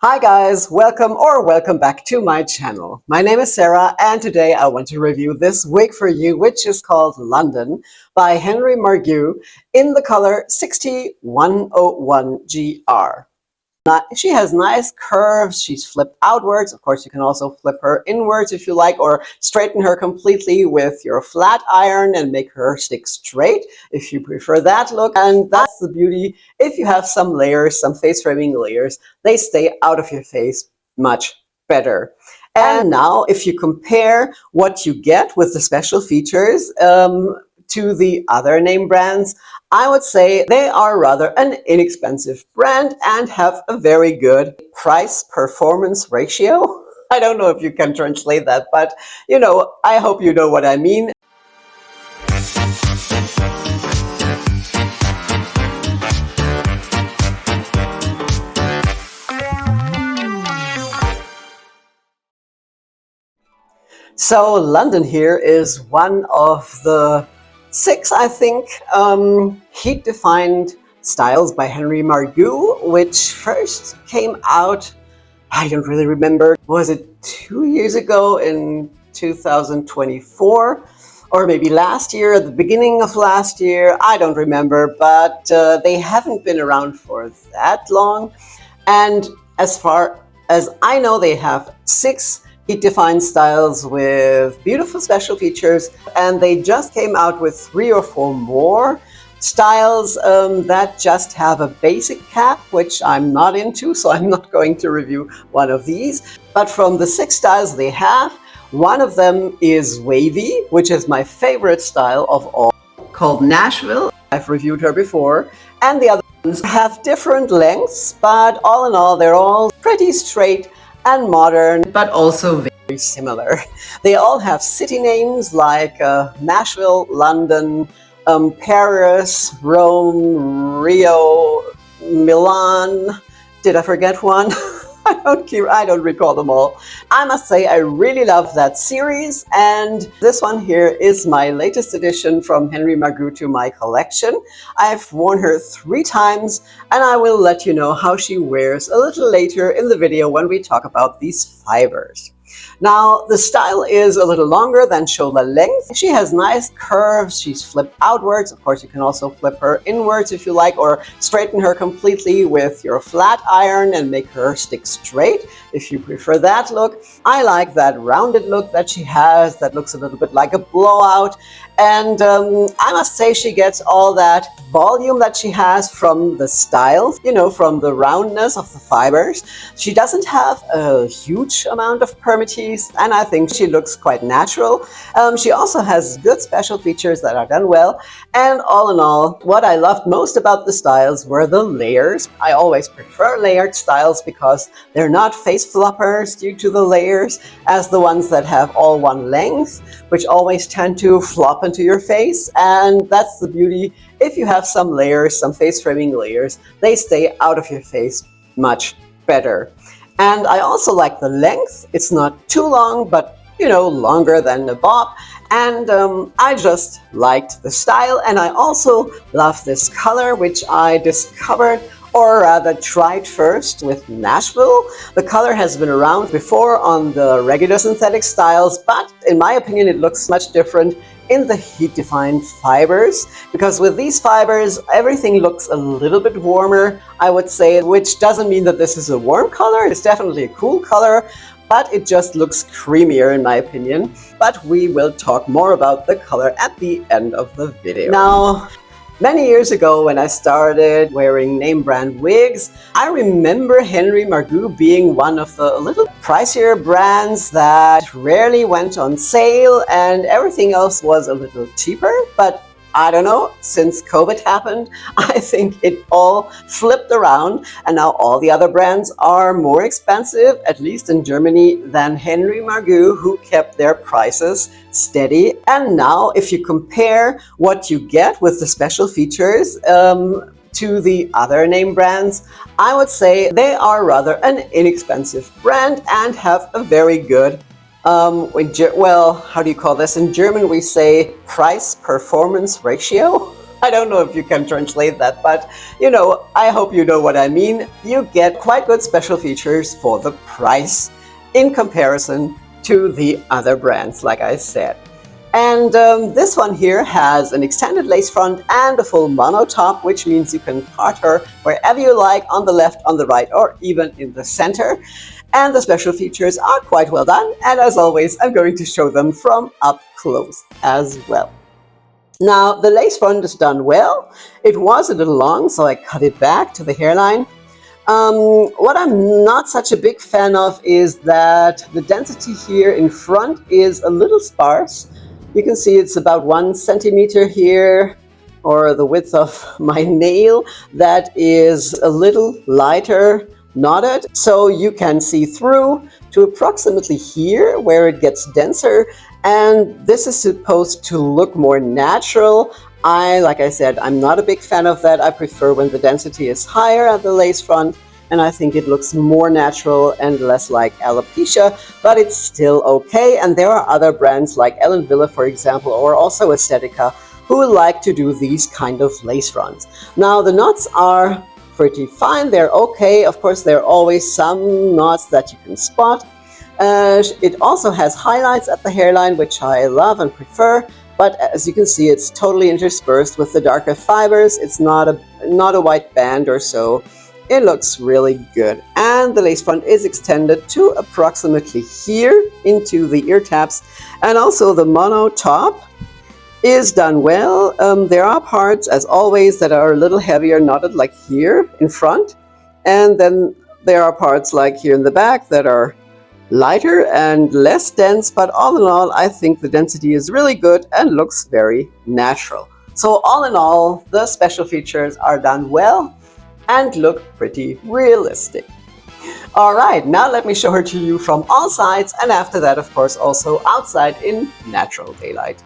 Hi guys, welcome back to my channel. My name is Sarah and today I want to review this wig for you, which is called London by Henry Margu in the color 60101GR. She has nice curves. She's flipped outwards. Of course, you can also flip her inwards if you like, or straighten her completely with your flat iron and make her stick straight if you prefer that look. And that's the beauty. If you have some layers, some face framing layers, they stay out of your face much better. And now if you compare what you get with the special features to the other name brands, I would say they are rather an inexpensive brand and have a very good price-performance ratio. I don't know if you can translate that, but I hope you know what I mean. So London here is one of the 6, I think, heat-defined styles by Henry Margu, which first came out, I don't really remember, was it 2 years ago in 2024? Or maybe last year, at the beginning of last year, I don't remember, but they haven't been around for that long. And as far as I know, they have 6 heat-defined styles with beautiful special features, and they just came out with 3 or 4 more styles that just have a basic cap, which I'm not into, so I'm not going to review one of these. But from the 6 styles they have, one of them is wavy, which is my favorite style of all, called Nashville. I've reviewed her before, and the other ones have different lengths, but all in all, they're all pretty straight and modern, but also very similar. They all have city names like Nashville, London, Paris, Rome, Rio, Milan. Did I forget one? I don't recall them all. I must say I really love that series, and this one here is my latest addition from Henry Margu to my collection. I've worn her 3 times, and I will let you know how she wears a little later in the video when we talk about these fibers. Now, the style is a little longer than shoulder length. She has nice curves. She's flipped outwards. Of course, you can also flip her inwards if you like, or straighten her completely with your flat iron and make her stick straight if you prefer that look. I like that rounded look that she has that looks a little bit like a blowout. And I must say she gets all that volume that she has from the style, from the roundness of the fibers. She doesn't have a huge amount of permatease, and I think she looks quite natural. She also has good special features that are done well. And all in all, what I loved most about the styles were the layers. I always prefer layered styles because they're not face floppers due to the layers as the ones that have all one length, which always tend to flop into your face. And that's the beauty. If you have some layers, some face framing layers, they stay out of your face much better. And I also like the length. It's not too long, but longer than a bob. And I just liked the style, and I also love this color, which I discovered, or rather tried first, with Nashville. The color has been around before on the regular synthetic styles, but in my opinion it looks much different in the heat-defined fibers, because with these fibers everything looks a little bit warmer, I would say, which doesn't mean that this is a warm color. It's definitely a cool color, but it just looks creamier in my opinion. But we will talk more about the color at the end of the video. Now, many years ago when I started wearing name brand wigs, I remember Henry Margu being one of the little pricier brands that rarely went on sale, and everything else was a little cheaper. But I don't know, since COVID happened, I think it all flipped around, and now all the other brands are more expensive, at least in Germany, than Henry Margu, who kept their prices steady. And now if you compare what you get with the special features to the other name brands, I would say they are rather an inexpensive brand and have a very good well, how do you call this? In German we say price-performance ratio. I don't know if you can translate that, but I hope you know what I mean. You get quite good special features for the price in comparison to the other brands, like I said. And this one here has an extended lace front and a full mono top, which means you can part her wherever you like, on the left, on the right, or even in the center. And the special features are quite well done. And as always, I'm going to show them from up close as well. Now, the lace front is done well. It was a little long, so I cut it back to the hairline. What I'm not such a big fan of is that the density here in front is a little sparse. You can see it's about 1 centimeter here, or the width of my nail, that is a little lighter knotted. So you can see through to approximately here where it gets denser. And this is supposed to look more natural. Like I said, I'm not a big fan of that. I prefer when the density is higher at the lace front, and I think it looks more natural and less like alopecia, but it's still okay. And there are other brands like Ellen Villa, for example, or also Estetica, who like to do these kind of lace fronts. Now, the knots are pretty fine. They're okay. Of course, there are always some knots that you can spot. It also has highlights at the hairline, which I love and prefer, but as you can see, it's totally interspersed with the darker fibers. It's not a white band or so. It looks really good. And the lace front is extended to approximately here into the ear tabs. And also the mono top is done well. There are parts, as always, that are a little heavier knotted, like here in front. And then there are parts like here in the back that are lighter and less dense, but all in all, I think the density is really good and looks very natural. So all in all, the special features are done well and look pretty realistic. All right, now let me show her to you from all sides, and after that, of course, also outside in natural daylight.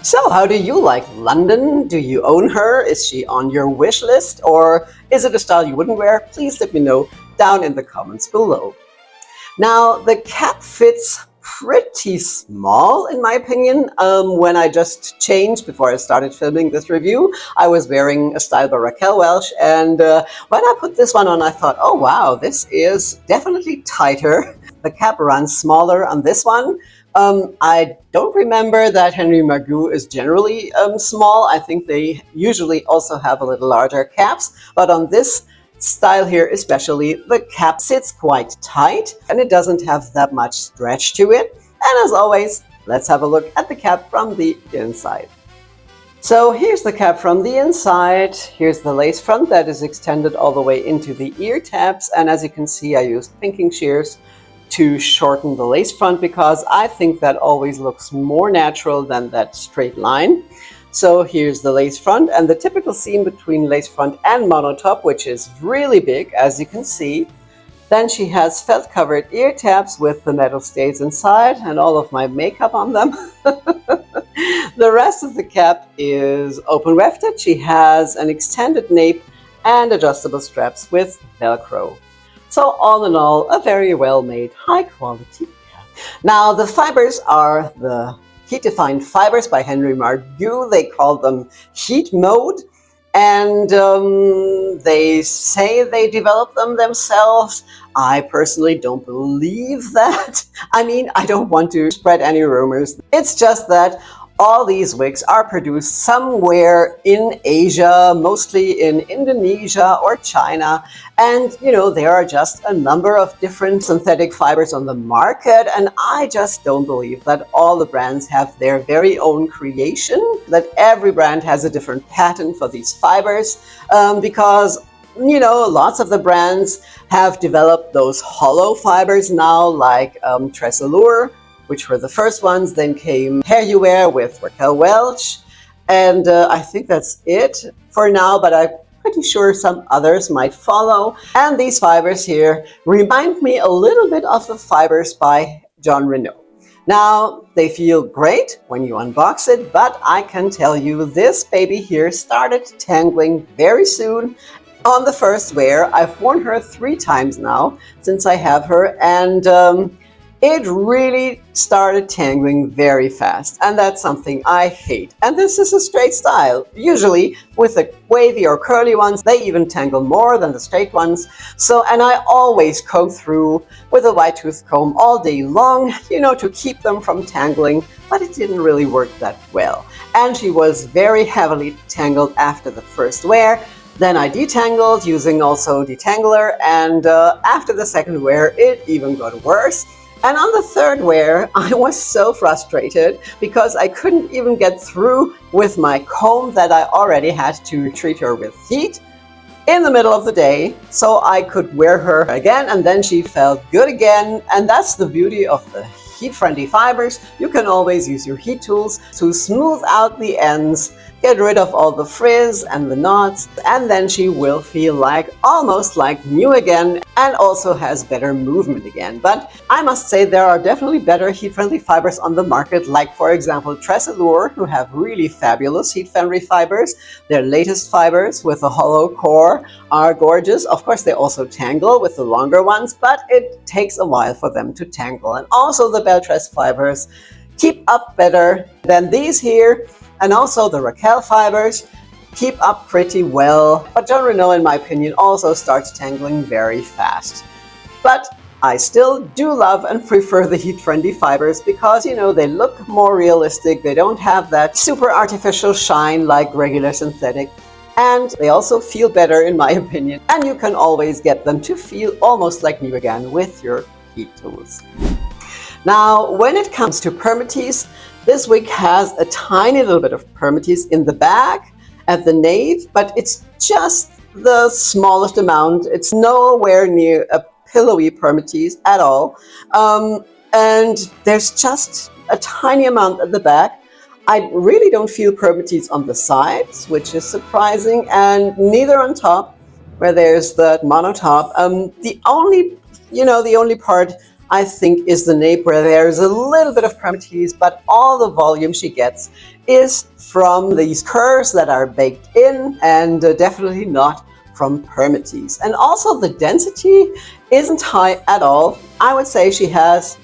So how do you like London? Do you own her? Is she on your wish list? Or is it a style you wouldn't wear? Please let me know down in the comments below. Now, the cap fits pretty small in my opinion. When I just changed before I started filming this review, I was wearing a style by Raquel Welch, and when I put this one on, I thought, oh wow, this is definitely tighter. The cap runs smaller on this one. I don't remember that Henry Margu is generally small. I think they usually also have a little larger caps, but on this style here especially, the cap sits quite tight and it doesn't have that much stretch to it. And as always, let's have a look at the cap from the inside. So here's the cap from the inside. Here's the lace front that is extended all the way into the ear tabs, and as you can see, I used pinking shears to shorten the lace front because I think that always looks more natural than that straight line. So here's the lace front and the typical seam between lace front and mono top, which is really big, as you can see. Then she has felt covered ear tabs with the metal stays inside and all of my makeup on them. The rest of the cap is open wefted. She has an extended nape and adjustable straps with Velcro. So all in all, a very well-made, high-quality cap. Now, the fibers are the heat-defined fibers by Henry Margu. They call them heat mode, and they say they developed them themselves. I personally don't believe that. I mean, I don't want to spread any rumors. It's just that all these wigs are produced somewhere in Asia, mostly in Indonesia or China. And, there are just a number of different synthetic fibers on the market. And I just don't believe that all the brands have their very own creation, that every brand has a different pattern for these fibers, because lots of the brands have developed those hollow fibers now, like Tresallure, which were the first ones. Then came Hair You Wear with Raquel Welch. And I think that's it for now, but I'm pretty sure some others might follow. And these fibers here remind me a little bit of the fibers by John Renault. Now, they feel great when you unbox it, but I can tell you this baby here started tangling very soon. On the first wear, I've worn her 3 times now since I have her, and it really started tangling very fast, and that's something I hate. And this is a straight style. Usually with the wavy or curly ones, they even tangle more than the straight ones. And I always comb through with a wide tooth comb all day long, to keep them from tangling, but it didn't really work that well. And she was very heavily tangled after the first wear. Then I detangled using also detangler, and after the second wear, it even got worse. And on the third wear, I was so frustrated because I couldn't even get through with my comb that I already had to treat her with heat in the middle of the day, so I could wear her again, and then she felt good again. And that's the beauty of the heat-friendly fibers. You can always use your heat tools to smooth out the ends, get rid of all the frizz and the knots, and then she will feel almost like new again, and also has better movement again. But I must say there are definitely better heat-friendly fibers on the market, like for example Tresillure, who have really fabulous heat-friendly fibers. Their latest fibers with a hollow core are gorgeous. Of course, they also tangle with the longer ones, but it takes a while for them to tangle. And also the Beltress fibers keep up better than these here. And also the Raquel fibers keep up pretty well, but Jon Renau, in my opinion, also starts tangling very fast. But I still do love and prefer the heat-friendly fibers because, they look more realistic. They don't have that super artificial shine like regular synthetic. And they also feel better, in my opinion. And you can always get them to feel almost like new again with your heat tools. Now, when it comes to permatease, this wig has a tiny little bit of permatease in the back at the nape, but it's just the smallest amount. It's nowhere near a pillowy permatease at all. And there's just a tiny amount at the back. I really don't feel permatease on the sides, which is surprising, and neither on top, where there's the monotop. The only part I think is the nape, where there's a little bit of permatease, but all the volume she gets is from these curves that are baked in, and definitely not from permatease. And also the density isn't high at all. I would say she has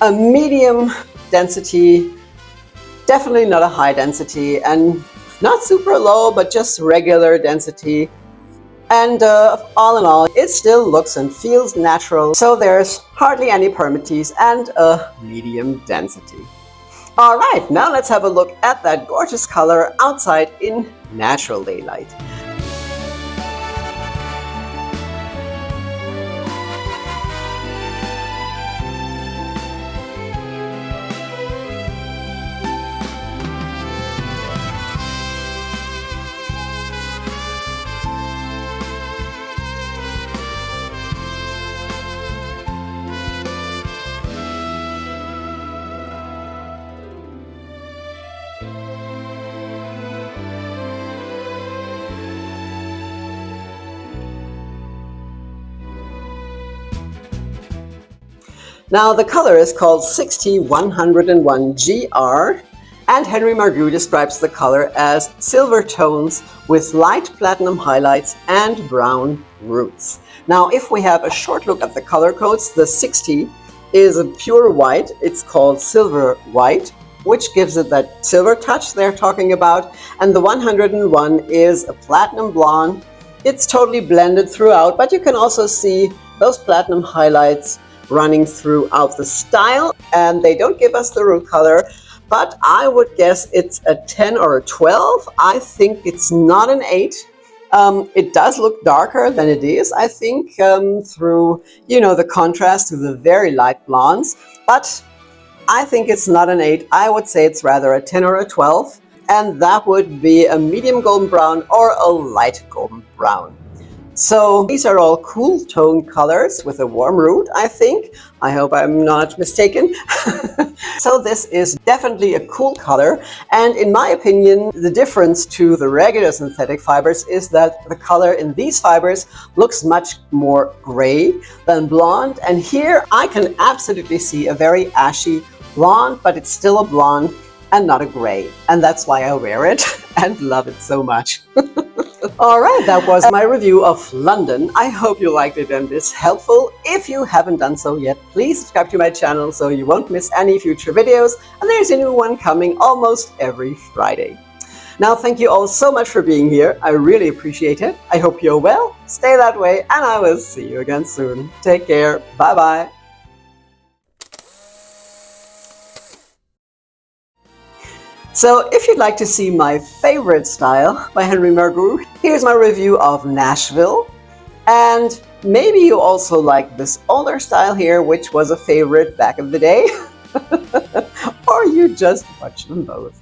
a medium density, definitely not a high density, and not super low, but just regular density. And all in all, it still looks and feels natural, so there's hardly any permatease and a medium density. All right, now let's have a look at that gorgeous color outside in natural daylight. Now the color is called 60101GR, and Henry Margu describes the color as silver tones with light platinum highlights and brown roots. Now if we have a short look at the color codes, the 60 is a pure white. It's called silver white, which gives it that silver touch they're talking about. And the 101 is a platinum blonde. It's totally blended throughout, but you can also see those platinum highlights running throughout the style, and they don't give us the root color, but I would guess it's a 10 or a 12. I think it's not an 8. It does look darker than it is, I think, through, the contrast to the very light blondes, but I think it's not an 8. I would say it's rather a 10 or a 12, and that would be a medium golden brown or a light golden brown. So these are all cool tone colors with a warm root, I think. I hope I'm not mistaken. So this is definitely a cool color. And in my opinion, the difference to the regular synthetic fibers is that the color in these fibers looks much more gray than blonde. And here I can absolutely see a very ashy blonde, but it's still a blonde and not a gray. And that's why I wear it and love it so much. All right, that was my review of London. I hope you liked it and it's helpful. If you haven't done so yet, please subscribe to my channel so you won't miss any future videos. And there's a new one coming almost every Friday. Now, thank you all so much for being here. I really appreciate it. I hope you're well, stay that way, and I will see you again soon. Take care. Bye-bye. So if you'd like to see my favorite style by Henry Margu, here's my review of Nashville. And maybe you also like this older style here, which was a favorite back in the day. Or you just watch them both.